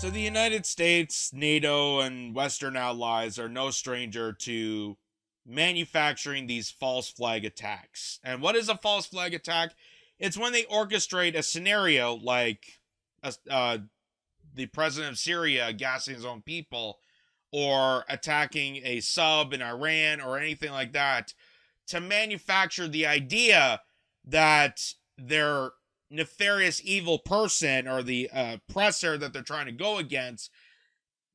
So the United States, NATO, and Western allies are no stranger to manufacturing these false flag attacks. And what is a false flag attack? It's when they orchestrate a scenario like the president of Syria gassing his own people, or attacking a sub in Iran, or anything like that, to manufacture the idea that their nefarious evil person, or the oppressor that they're trying to go against,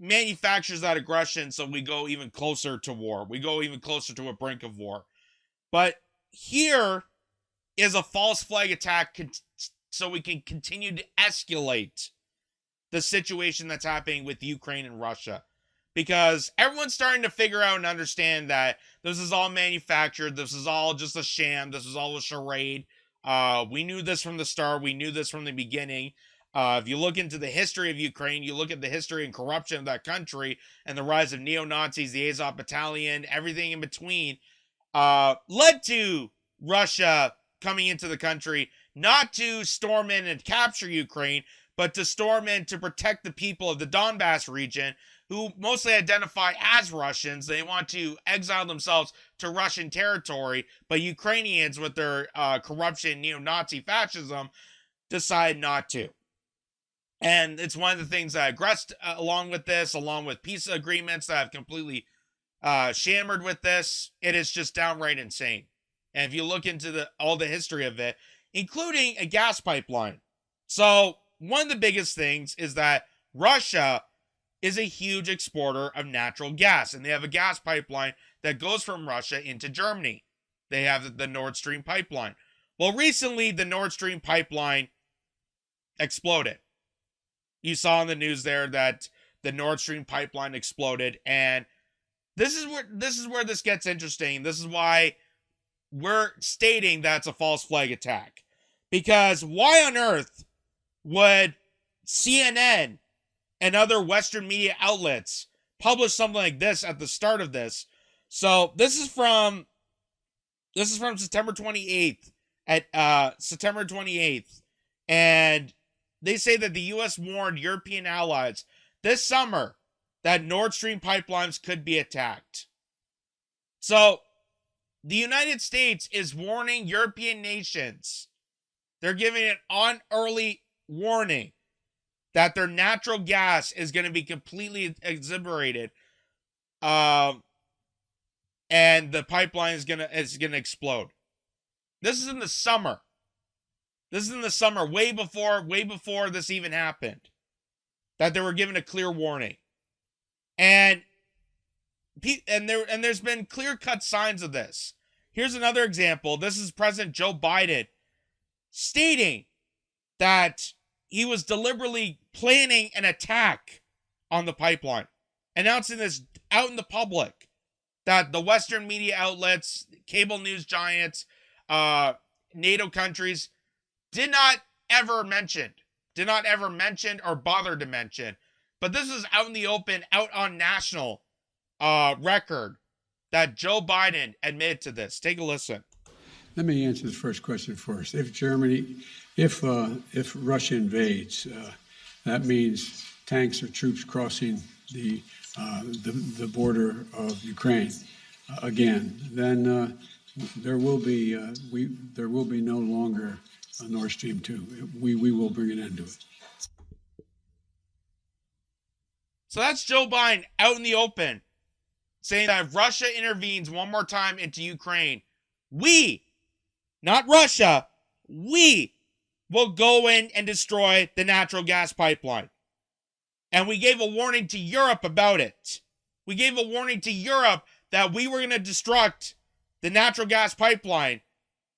manufactures that aggression, so we go even closer to war. We go even closer to a brink of war. But here is a false flag attack so we can continue to escalate the situation that's happening with Ukraine and Russia. Because everyone's starting to figure out and understand that this is all manufactured. This is all just a sham. This is all a charade. We knew this from the start. We knew this from the beginning. If you look into the history of Ukraine, you look at the history and corruption of that country and the rise of neo-Nazis, the Azov Battalion, everything in between, led to Russia coming into the country, not to storm in and capture Ukraine, but to storm in to protect the people of the Donbass region, who mostly identify as Russians. They want to exile themselves to Russian territory, but Ukrainians, with their corruption, neo-Nazi fascism, decide not to. And it's one of the things that aggressed along with this, along with peace agreements that have completely shammered with this. It is just downright insane. And if you look into all the history of it, including a gas pipeline. So one of the biggest things is that Russia is a huge exporter of natural gas, and they have a gas pipeline that goes from Russia into Germany. They have the Nord Stream pipeline. Well, recently the Nord Stream pipeline exploded. You saw in the news there that the Nord Stream pipeline exploded, and this is where this gets interesting. This is why we're stating that's a false flag attack. Because why on earth would CNN and other Western media outlets publish something like this at the start of this? So this is from September 28th, September 28th, and they say that the U.S. warned European allies this summer that Nord Stream pipelines could be attacked. So the United States is warning European nations. They're giving an early warning that their natural gas is going to be completely exonerated, and the pipeline is gonna explode. This is in the summer. This is in the summer, way before this even happened, that they were given a clear warning, and there's been clear-cut signs of this. Here's another example. This is President Joe Biden stating that he was deliberately planning an attack on the pipeline, announcing this out in the public, that the Western media outlets, cable news giants, NATO countries did not ever mention or bother to mention. But this is out in the open, out on national record, that Joe Biden admitted to this. Take a listen. Let me answer the first question first. If Russia invades, that means tanks or troops crossing the border of Ukraine again. Then there will be no longer a Nord Stream 2. We will bring an end to it. So that's Joe Biden out in the open, saying that if Russia intervenes one more time into Ukraine, we, not Russia, we will go in and destroy the natural gas pipeline. And we gave a warning to Europe about it. We gave a warning to Europe that we were going to destruct the natural gas pipeline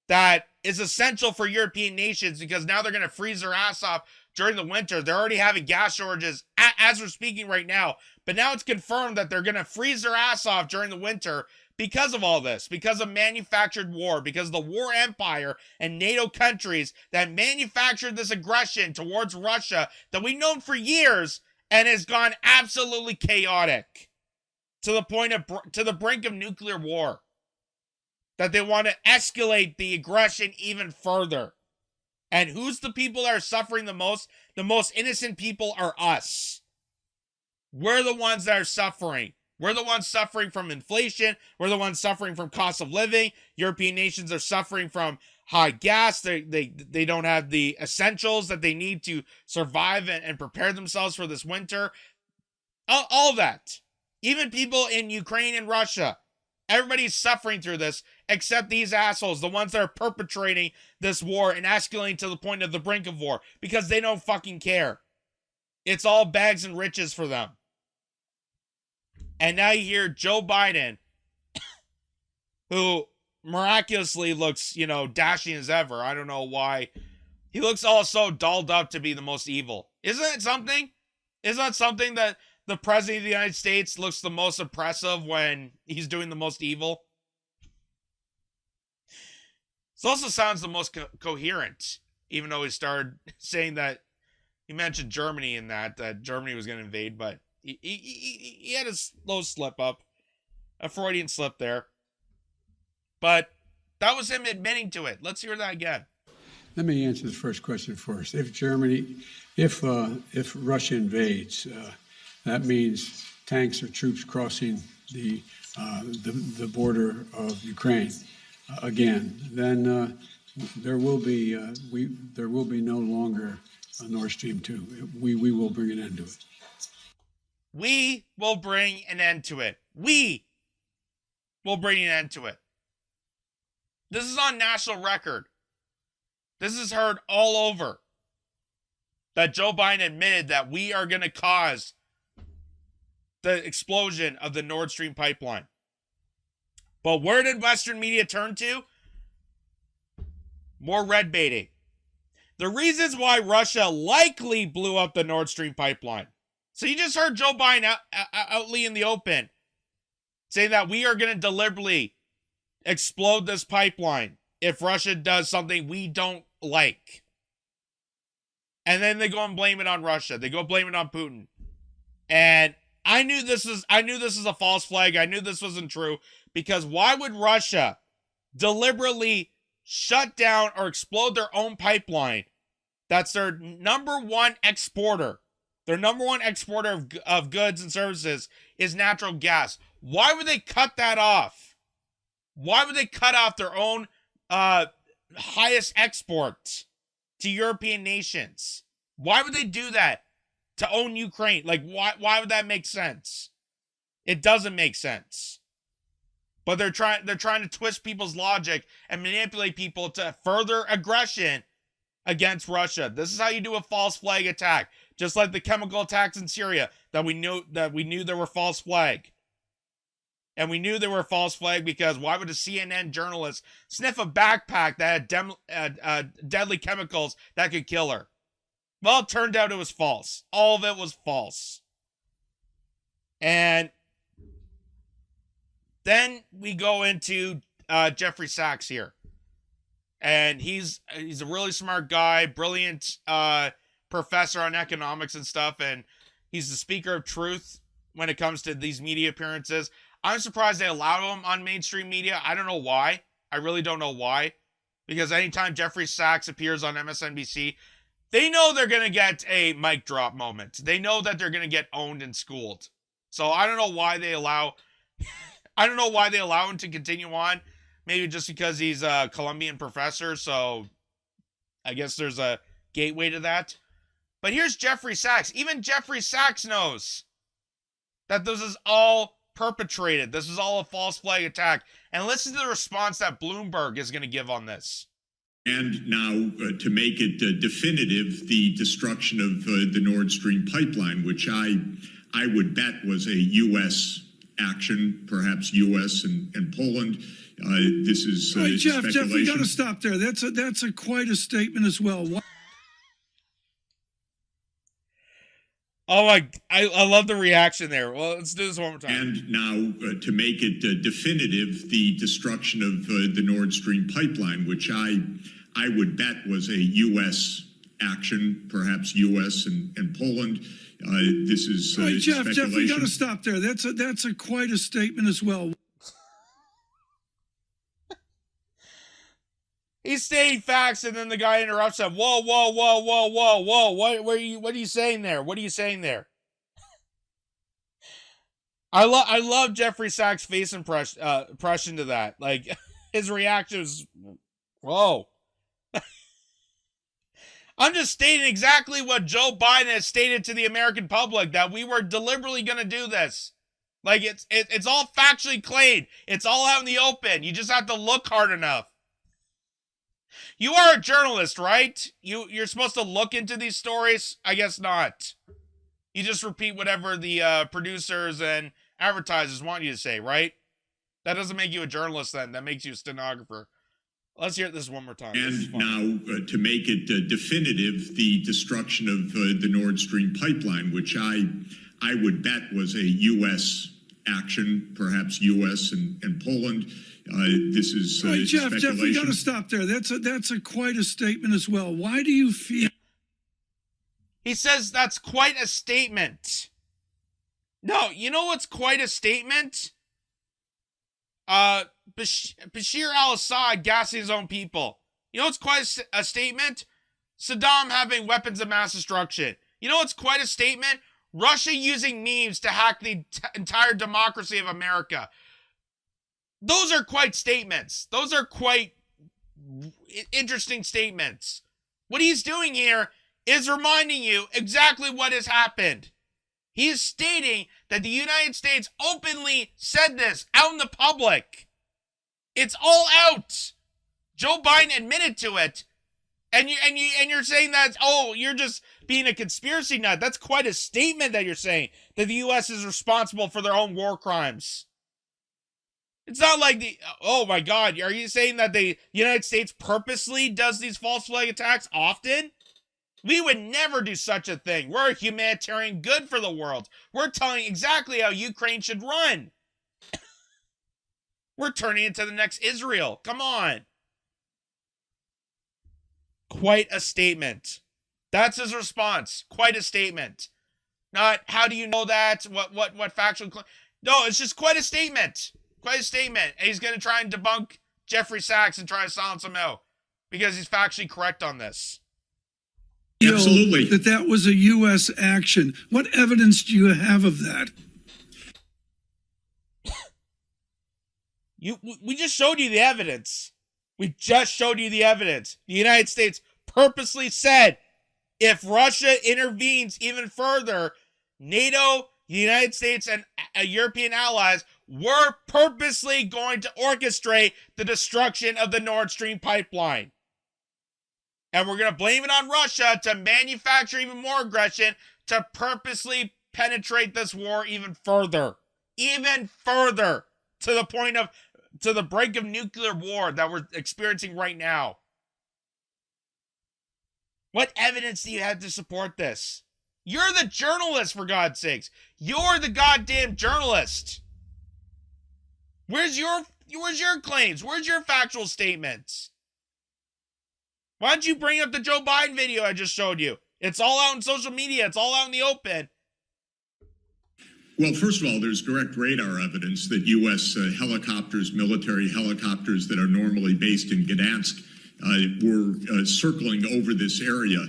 that is essential for European nations, because now they're going to freeze their ass off during the winter. They're already having gas shortages as we're speaking right now. But now it's confirmed that they're going to freeze their ass off during the winter because of all this, because of manufactured war, because the war empire and NATO countries that manufactured this aggression towards Russia that we've known for years and has gone absolutely chaotic to the brink of nuclear war. That they want to escalate the aggression even further. And who's the people that are suffering the most? The most innocent people are us. We're the ones that are suffering. We're the ones suffering from inflation. We're the ones suffering from cost of living. European nations are suffering from high gas. They don't have the essentials that they need to survive and prepare themselves for this winter. All that. Even people in Ukraine and Russia. Everybody's suffering through this except these assholes, the ones that are perpetrating this war and escalating to the point of the brink of war because they don't fucking care. It's all bags and riches for them. And now you hear Joe Biden, who miraculously looks, dashing as ever. I don't know why. He looks all so dolled up to be the most evil. Isn't it something? Isn't that something that the president of the United States looks the most oppressive when he's doing the most evil? This also sounds the most coherent, even though he started saying that he mentioned Germany in that Germany was going to invade, but he had a slow slip up, a Freudian slip there. But that was him admitting to it. Let's hear that again. Let me answer the first question first. If Russia invades, that means tanks or troops crossing the border of Ukraine again. Then there will be no longer a Nord Stream 2. We will bring an end to it. We will bring an end to it. We will bring an end to it. This is on national record. This is heard all over. That Joe Biden admitted that we are going to cause the explosion of the Nord Stream pipeline. But where did Western media turn to? More red baiting. The reasons why Russia likely blew up the Nord Stream pipeline. So you just heard Joe Biden outly in the open saying that we are going to deliberately explode this pipeline if Russia does something we don't like. And then they go and blame it on Russia. They go blame it on Putin. And I knew this is a false flag. I knew this wasn't true, because why would Russia deliberately shut down or explode their own pipeline? That's their number one exporter. Their number one exporter of goods and services is natural gas. Why would they cut that off? Why would they cut off their own highest exports to European nations? Why would they do that to own Ukraine? Like, why would that make sense? It doesn't make sense. But they're trying to twist people's logic and manipulate people to further aggression against Russia. This is how you do a false flag attack. Just like the chemical attacks in Syria that we knew there were false flag. And we knew they were false flag because why would a CNN journalist sniff a backpack that had deadly chemicals that could kill her? Well, it turned out it was false. All of it was false. And then we go into Jeffrey Sachs here. And he's a really smart guy, brilliant professor on economics and stuff, and he's the speaker of truth when it comes to these media appearances. I'm surprised they allow him on mainstream media. I don't know why. I really don't know why. Because anytime Jeffrey Sachs appears on MSNBC, they know they're going to get a mic drop moment. They know that they're going to get owned and schooled. So I don't know why they allow him to continue on. Maybe just because he's a Columbian professor, so I guess there's a gateway to that. But here's Jeffrey Sachs. Even Jeffrey Sachs knows that this is all perpetrated. This is all a false flag attack. And listen to the response that Bloomberg is going to give on this. And now, to make it definitive, the destruction of the Nord Stream pipeline, which I would bet was a U.S. action, perhaps U.S. and Poland. This is Jeff, speculation. Jeff, we got to stop there. That's quite a statement as well. Oh my! I love the reaction there. Well, let's do this one more time. And now, to make it definitive, the destruction of the Nord Stream pipeline, which I would bet was a U.S. action, perhaps U.S. and Poland. This is Jeff, speculation. Jeff, we got to stop there. That's quite a statement as well. He's stating facts, and then the guy interrupts him. Whoa, whoa, whoa, whoa, whoa, whoa! What are you saying there? What are you saying there? I love Jeffrey Sachs' face impression to that. Like his reaction was, whoa. I'm just stating exactly what Joe Biden has stated to the American public, that we were deliberately going to do this. Like it's all factually claimed. It's all out in the open. You just have to look hard enough. You are a journalist, right? You're supposed to look into these stories? I guess not. You just repeat whatever the producers and advertisers want you to say, right? That doesn't make you a journalist then. That makes you a stenographer. Let's hear this one more time. And now, to make it definitive, the destruction of the Nord Stream pipeline, which I would bet was a U.S. action, perhaps U.S. and Poland. This is Jeff, speculation. we got to stop there. That's quite a statement as well. Why do you feel? He says that's quite a statement. No, you know what's quite a statement? Bashir al-Assad gassing his own people. You know what's quite a statement? Saddam having weapons of mass destruction. You know what's quite a statement? Russia using memes to hack the entire democracy of America. Those are quite statements. Those are quite interesting statements. What he's doing here is reminding you exactly what has happened. He is stating that the United States openly said this out in the public. It's all out. Joe Biden admitted to it. And you're saying that, oh, you're just being a conspiracy nut. That's quite a statement that you're saying, that the U.S. is responsible for their own war crimes. It's not like oh my God, are you saying that the United States purposely does these false flag attacks often? We would never do such a thing. We're a humanitarian good for the world. We're telling exactly how Ukraine should run. We're turning into the next Israel. Come on. Quite a statement. That's his response. Quite a statement. Not, how do you know that? What factual... No, it's just quite a statement. Quite a statement. And he's going to try and debunk Jeffrey Sachs and try to silence him out because he's factually correct on this. Absolutely. That was a U.S. action. What evidence do you have of that? We just showed you the evidence. We just showed you the evidence. The United States purposely said, if Russia intervenes even further, NATO, the United States, and European allies were purposely going to orchestrate the destruction of the Nord Stream pipeline. And we're going to blame it on Russia to manufacture even more aggression to purposely penetrate this war even further. Even further. To the point of, to the brink of nuclear war that we're experiencing right now. What evidence do you have to support this? You're the journalist, for God's sakes. You're the goddamn journalist. Where's your claims? Where's your factual statements? Why don't you bring up the Joe Biden video I just showed you? It's all out on social media. It's all out in the open. Well, first of all, there's direct radar evidence that U.S. helicopters, military helicopters that are normally based in Gdansk, were circling over this area.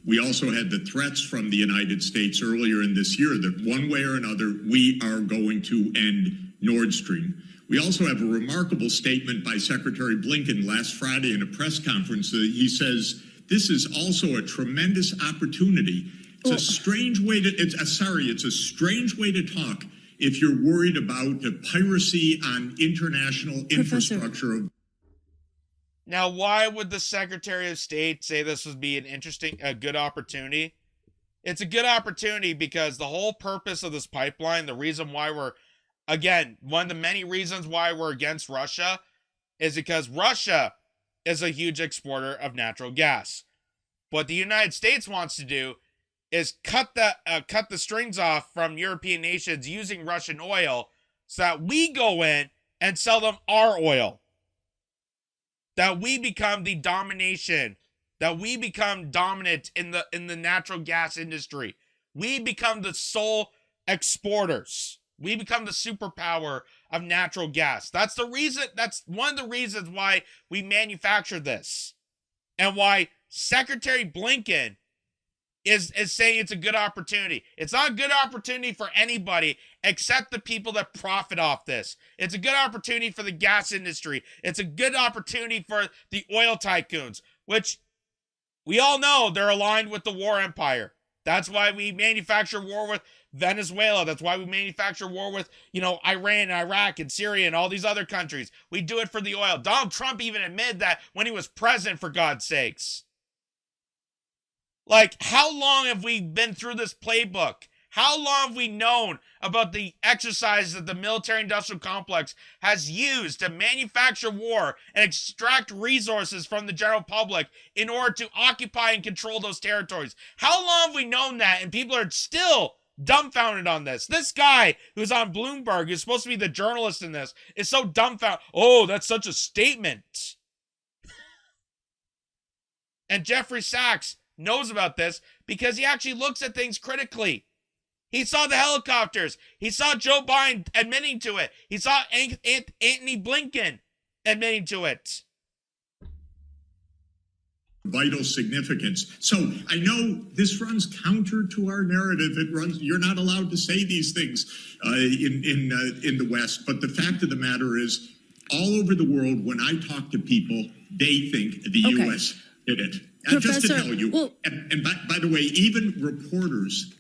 We also had the threats from the United States earlier in this year that one way or another, we are going to end Nord Stream. We also have a remarkable statement by Secretary Blinken last Friday in a press conference. He says, this is also a tremendous opportunity. It's a strange way to, it's a strange way to talk if you're worried about the piracy on international infrastructure. Now, why would the Secretary of State say this would be a good opportunity? It's a good opportunity because the whole purpose of this pipeline, the reason why we're, again, one of the many reasons why we're against Russia is because Russia is a huge exporter of natural gas. What the United States wants to do is cut the strings off from European nations using Russian oil so that we go in and sell them our oil. That we become the domination, that we become dominant in the natural gas industry. We become the sole exporters. We become the superpower of natural gas. That's the reason, that's one of the reasons why we manufacture this. And why Secretary Blinken is saying it's a good opportunity. It's not a good opportunity for anybody except the people that profit off this. It's a good opportunity for the gas industry. It's a good opportunity for the oil tycoons, which we all know they're aligned with the war empire. That's why we manufacture war with Venezuela. That's why we manufacture war with, Iran and Iraq and Syria and all these other countries. We do it for the oil. Donald Trump even admitted that when he was president, for God's sakes. Like, how long have we been through this playbook? How long have we known about the exercises that the military-industrial complex has used to manufacture war and extract resources from the general public in order to occupy and control those territories? How long have we known that? And people are still dumbfounded on this. This guy who's on Bloomberg, who's supposed to be the journalist in this, is so dumbfounded. Oh, that's such a statement. And Jeffrey Sachs knows about this because he actually looks at things critically. He saw the helicopters. He saw Joe Biden admitting to it. He saw Antony Blinken admitting to it. Vital significance. So I know this runs counter to our narrative. You're not allowed to say these things in the West. But the fact of the matter is, all over the world, when I talk to people, they think the U.S. did it. Just to tell you, and by the way, even reporters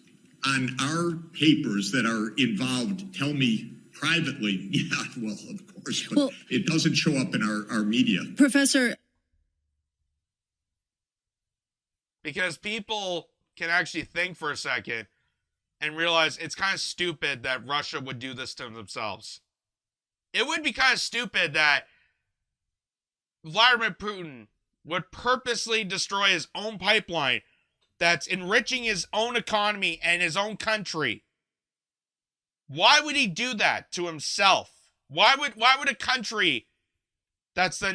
on our papers that are involved tell me privately, yeah, well, of course, but it doesn't show up in our media. Professor. Because people can actually think for a second and realize it's kind of stupid that Russia would do this to themselves. It would be kind of stupid that Vladimir Putin would purposely destroy his own pipeline that's enriching his own economy and his own country. Why would he do that to himself? Why would a country that's the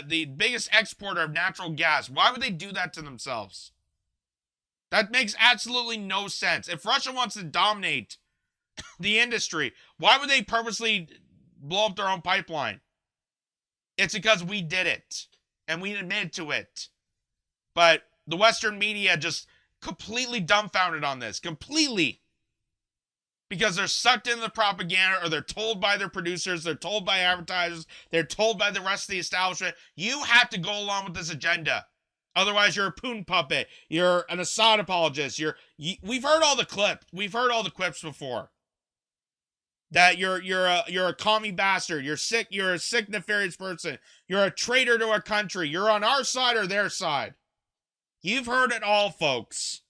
the biggest exporter of natural gas, why would they do that to themselves? That makes absolutely no sense. If Russia wants to dominate the industry, why would they purposely blow up their own pipeline? It's because we did it. And we admitted to it. But the Western media just completely dumbfounded on this. Completely. Because they're sucked into the propaganda, or they're told by their producers, they're told by advertisers, they're told by the rest of the establishment, you have to go along with this agenda. Otherwise, you're a Putin puppet. You're an Assad apologist. We've heard all the clips. We've heard all the quips before. That you're a commie bastard. You're sick. You're a sick, nefarious person. You're a traitor to our country. You're on our side or their side. You've heard it all, folks.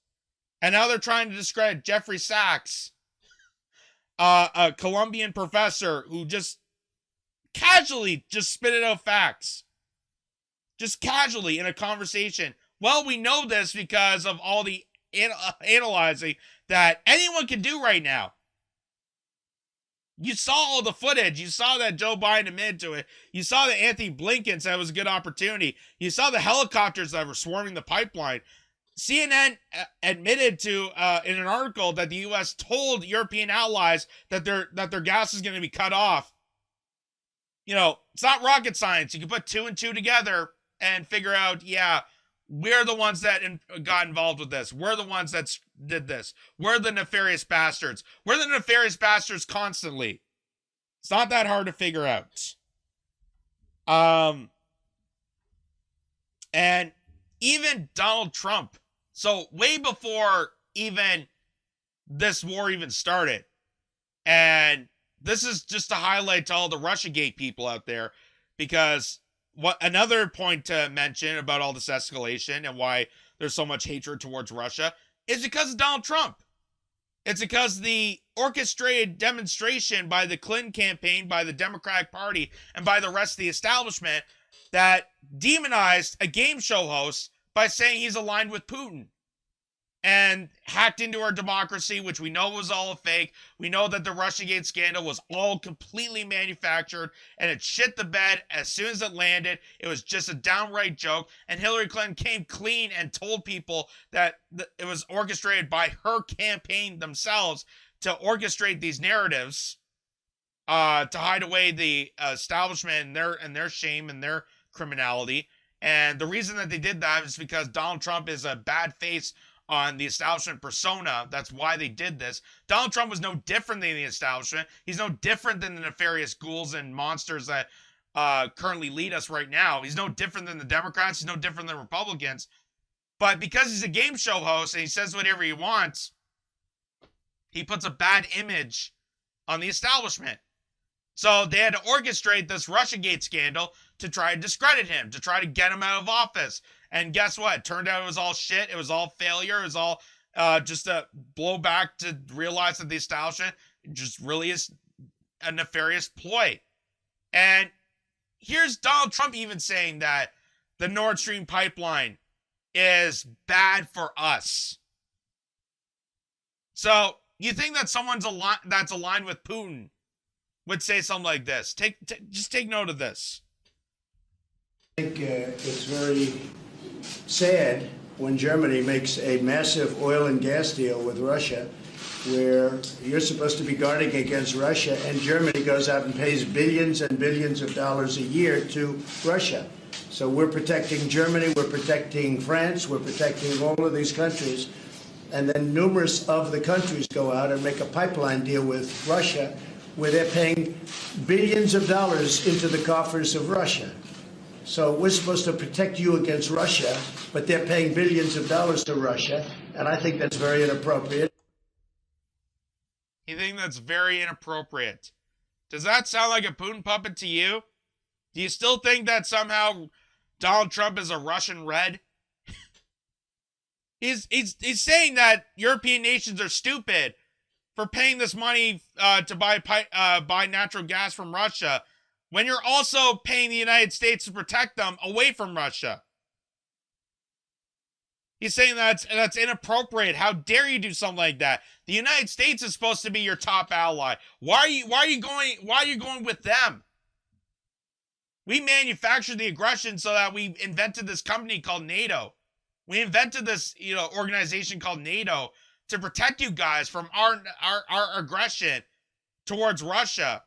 And now they're trying to discredit Jeffrey Sachs, a Colombian professor who just casually just spitted out facts. Just casually in a conversation. Well, we know this because of all the analyzing that anyone can do right now. You saw all the footage. You saw that Joe Biden admitted to it. You saw that Antony Blinken said it was a good opportunity. You saw the helicopters that were swarming the pipeline. CNN admitted to in an article that the U.S. told European allies that their gas is going to be cut off. It's not rocket science. You can put two and two together and figure out, yeah, we're the ones that got involved with this. We're the ones that did this. We're the nefarious bastards. We're the nefarious bastards constantly. It's not that hard to figure out. And even Donald Trump, so way before even this war even started, and this is just to highlight to all the Russiagate people out there, because another point to mention about all this escalation and why there's so much hatred towards Russia is because of Donald Trump. It's because the orchestrated demonstration by the Clinton campaign, by the Democratic Party, and by the rest of the establishment that demonized a game show host by saying he's aligned with Putin, and hacked into our democracy, which we know was all a fake. We know that the Russiagate scandal was all completely manufactured, and it shit the bed as soon as it landed. It was just a downright joke, and Hillary Clinton came clean and told people that it was orchestrated by her campaign themselves to orchestrate these narratives, to hide away the establishment and their shame and their criminality. And the reason that they did that is because Donald Trump is a bad face on the establishment persona. That's why they did this. Donald Trump was no different than the establishment. He's no different than the nefarious ghouls and monsters that currently lead us right now. He's no different than the Democrats. He's no different than Republicans. But because he's a game show host and he says whatever he wants, he puts a bad image on the establishment. So they had to orchestrate this Russiagate scandal to try to discredit him, to try to get him out of office. And guess what? It turned out it was all shit. It was all failure. It was all just a blowback to realize that the establishment just really is a nefarious ploy. And here's Donald Trump even saying that the Nord Stream pipeline is bad for us. So you think that someone's that's aligned with Putin would say something like this? Just take note of this. I think it's very sad when Germany makes a massive oil and gas deal with Russia, where you're supposed to be guarding against Russia, and Germany goes out and pays billions and billions of dollars a year to Russia. So we're protecting Germany, we're protecting France, we're protecting all of these countries, and then numerous of the countries go out and make a pipeline deal with Russia, where they're paying billions of dollars into the coffers of Russia. So we're supposed to protect you against Russia, but they're paying billions of dollars to Russia, and I think that's very inappropriate. You think that's very inappropriate? Does that sound like a Putin puppet to you? Do you still think that somehow Donald Trump is a Russian Red? He's saying that European nations are stupid for paying this money to buy natural gas from Russia, when you're also paying the United States to protect them away from Russia. He's saying that's inappropriate. How dare you do something like that? The United States is supposed to be your top ally. Why are you going with them? We manufactured the aggression so that we invented this company called NATO. We invented this, organization called NATO to protect you guys from our aggression towards Russia.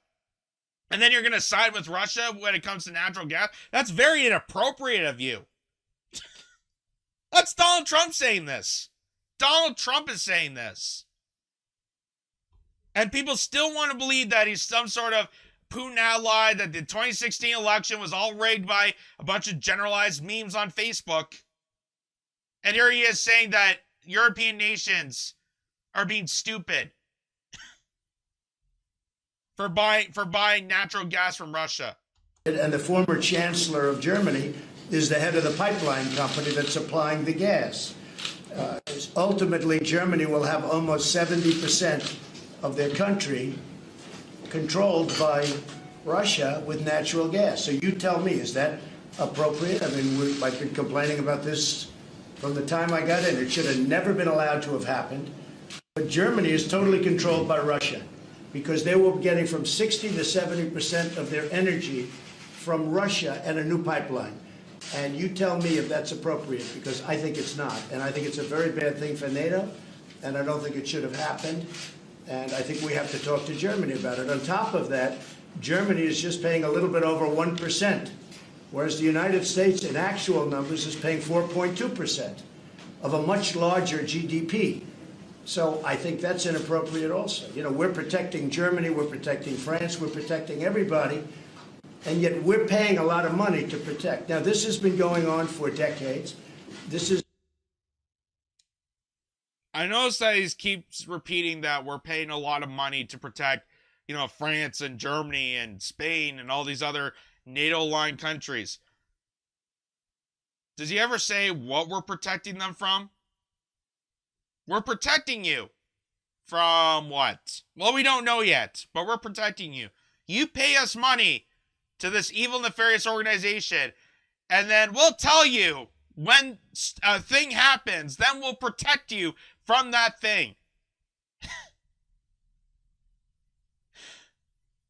And then you're going to side with Russia when it comes to natural gas? That's very inappropriate of you. That's Donald Trump saying this. Donald Trump is saying this. And people still want to believe that he's some sort of Putin ally, that the 2016 election was all rigged by a bunch of generalized memes on Facebook. And here he is saying that European nations are being stupid for buying natural gas from Russia. And the former chancellor of Germany is the head of the pipeline company that's supplying the gas. Ultimately, Germany will have almost 70% of their country controlled by Russia with natural gas. So you tell me, is that appropriate? I mean, I've been complaining about this from the time I got in. It should have never been allowed to have happened. But Germany is totally controlled by Russia, because they were getting from 60 to 70% of their energy from Russia and a new pipeline. And you tell me if that's appropriate, because I think it's not. And I think it's a very bad thing for NATO, and I don't think it should have happened. And I think we have to talk to Germany about it. On top of that, Germany is just paying a little bit over 1%, whereas the United States, in actual numbers, is paying 4.2% of a much larger GDP. So I think that's inappropriate also. We're protecting Germany, we're protecting France, we're protecting everybody, and yet we're paying a lot of money to protect. Now, this has been going on for decades. I notice that he keeps repeating that we're paying a lot of money to protect, France and Germany and Spain and all these other NATO-aligned countries. Does he ever say what we're protecting them from? We're protecting you from what? Well, we don't know yet, but we're protecting you. You pay us money to this evil, nefarious organization, and then we'll tell you when a thing happens, then we'll protect you from that thing.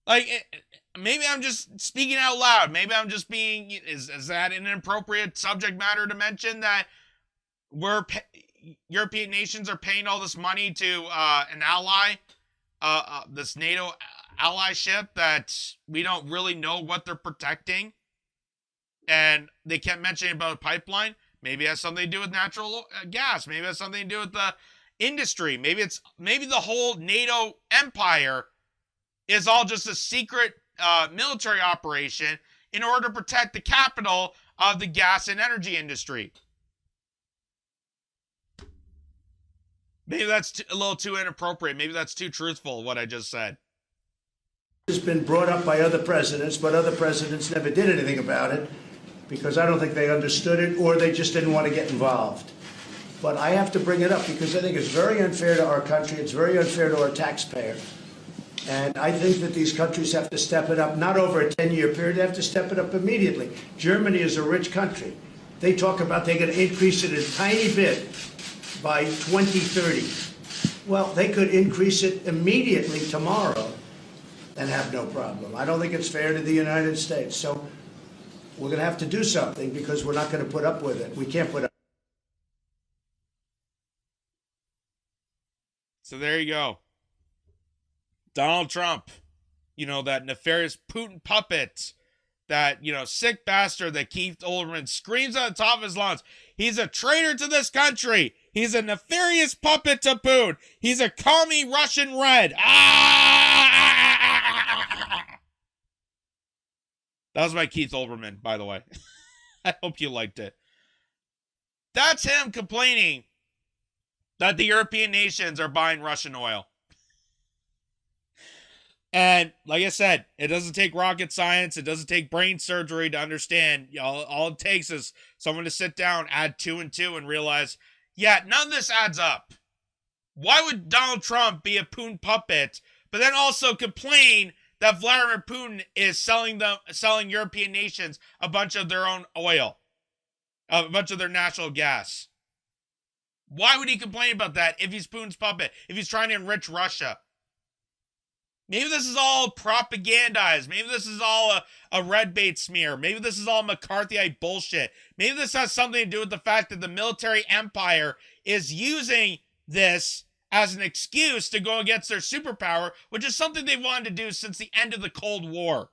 Maybe I'm just speaking out loud. Maybe I'm just being, is that an inappropriate subject matter to mention, that European nations are paying all this money to an ally, this NATO allyship, that we don't really know what they're protecting? And they kept mentioning about a pipeline. Maybe it has something to do with natural gas. Maybe it has something to do with the industry. Maybe the whole NATO empire is all just a secret military operation in order to protect the capital of the gas and energy industry. Maybe that's a little too inappropriate. Maybe that's too truthful, what I just said. It's been brought up by other presidents, but other presidents never did anything about it because I don't think they understood it or they just didn't want to get involved. But I have to bring it up because I think it's very unfair to our country. It's very unfair to our taxpayer. And I think that these countries have to step it up, not over a 10-year period. They have to step it up immediately. Germany is a rich country. They talk about they're going to increase it a tiny bit by 2030. Well, they could increase it immediately tomorrow and have no problem. I don't think it's fair to the United States. So we're going to have to do something because we're not going to put up with it. We can't put up. So there you go. Donald Trump, that nefarious Putin puppet, that, sick bastard that Keith Olbermann screams at the top of his lungs. He's a traitor to this country. He's a nefarious puppet to Putin. He's a commie Russian red. That was by Keith Olbermann, by the way. I hope you liked it. That's him complaining that the European nations are buying Russian oil. And like I said, it doesn't take rocket science. It doesn't take brain surgery to understand. All it takes is someone to sit down, add 2 and 2, and realize, yeah, none of this adds up. Why would Donald Trump be a Putin puppet, but then also complain that Vladimir Putin is selling European nations a bunch of their own oil, a bunch of their natural gas? Why would he complain about that if he's Putin's puppet, if he's trying to enrich Russia? Maybe this is all propagandized. Maybe this is all a red bait smear. Maybe this is all McCarthyite bullshit. Maybe this has something to do with the fact that the military empire is using this as an excuse to go against their superpower, which is something they've wanted to do since the end of the Cold War.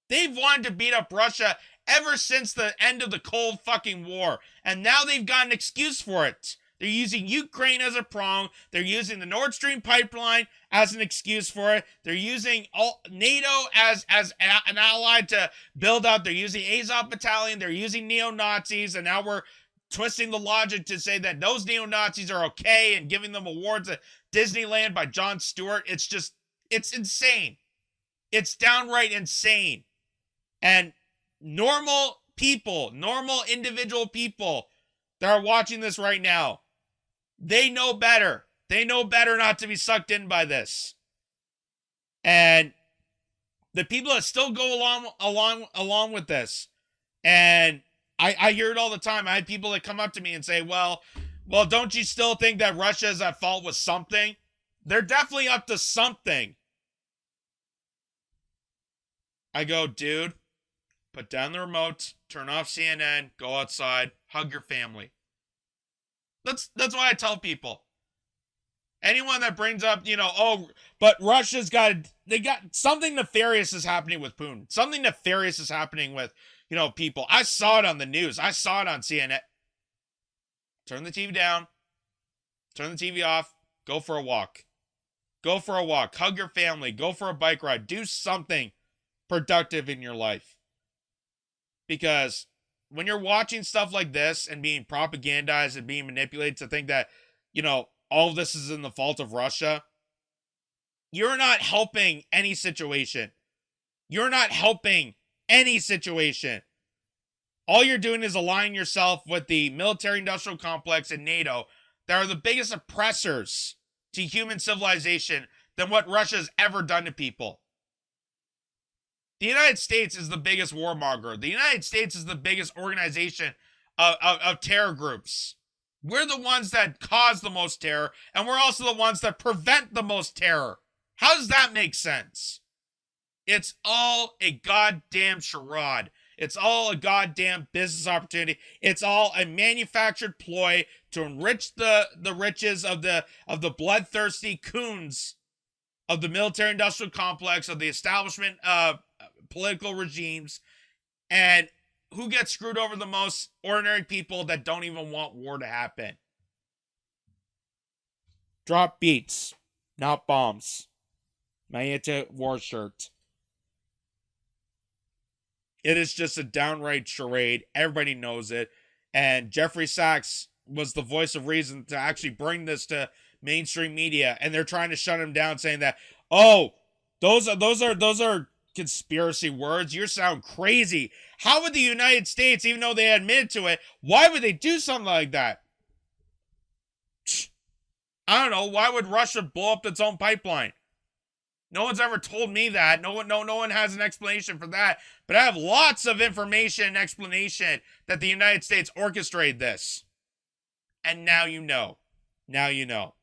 They've wanted to beat up Russia ever since the end of the Cold fucking War. And now they've got an excuse for it. They're using Ukraine as a prong. They're using the Nord Stream pipeline as an excuse for it. They're using NATO as an ally to build up. They're using Azov Battalion. They're using neo-Nazis. And now we're twisting the logic to say that those neo-Nazis are okay and giving them awards at Disneyland by Jon Stewart. It's insane. It's downright insane. And normal people, normal individual people that are watching this right now, they know better. They know better not to be sucked in by this. And the people that still go along with this, and I hear it all the time. I had people that come up to me and say, well, don't you still think that Russia is at fault with something? They're definitely up to something. I go, dude, put down the remote, turn off CNN, go outside, hug your family. That's what I tell people. Anyone that brings up, but Russia's got something nefarious is happening with Putin. Something nefarious is happening with, people. I saw it on the news. I saw it on CNN. Turn the TV down. Turn the TV off. Go for a walk. Go for a walk. Hug your family. Go for a bike ride. Do something productive in your life. Because when you're watching stuff like this and being propagandized and being manipulated to think that, all of this is in the fault of Russia, you're not helping any situation. You're not helping any situation. All you're doing is aligning yourself with the military-industrial complex and NATO that are the biggest oppressors to human civilization than what Russia's ever done to people. The United States is the biggest warmonger. The United States is the biggest organization of terror groups. We're the ones that cause the most terror, and we're also the ones that prevent the most terror. How does that make sense? It's all a goddamn charade. It's all a goddamn business opportunity. It's all a manufactured ploy to enrich the riches of the bloodthirsty coons of the military-industrial complex, of the establishment political regimes, and who gets screwed over the most? Ordinary people that don't even want war to happen. Drop beats, not bombs. My anti-war shirt. It is just a downright charade. Everybody knows it. And Jeffrey Sachs was the voice of reason to actually bring this to mainstream media. And they're trying to shut him down, saying that, oh, those are conspiracy words. You sound crazy. How would the United States, even though they admit to it, why would they do something like that? I don't know. Why would Russia blow up its own pipeline? No one's ever told me that. No one has an explanation for that. But I have lots of information and explanation that the United States orchestrated this. And now you know. Now you know.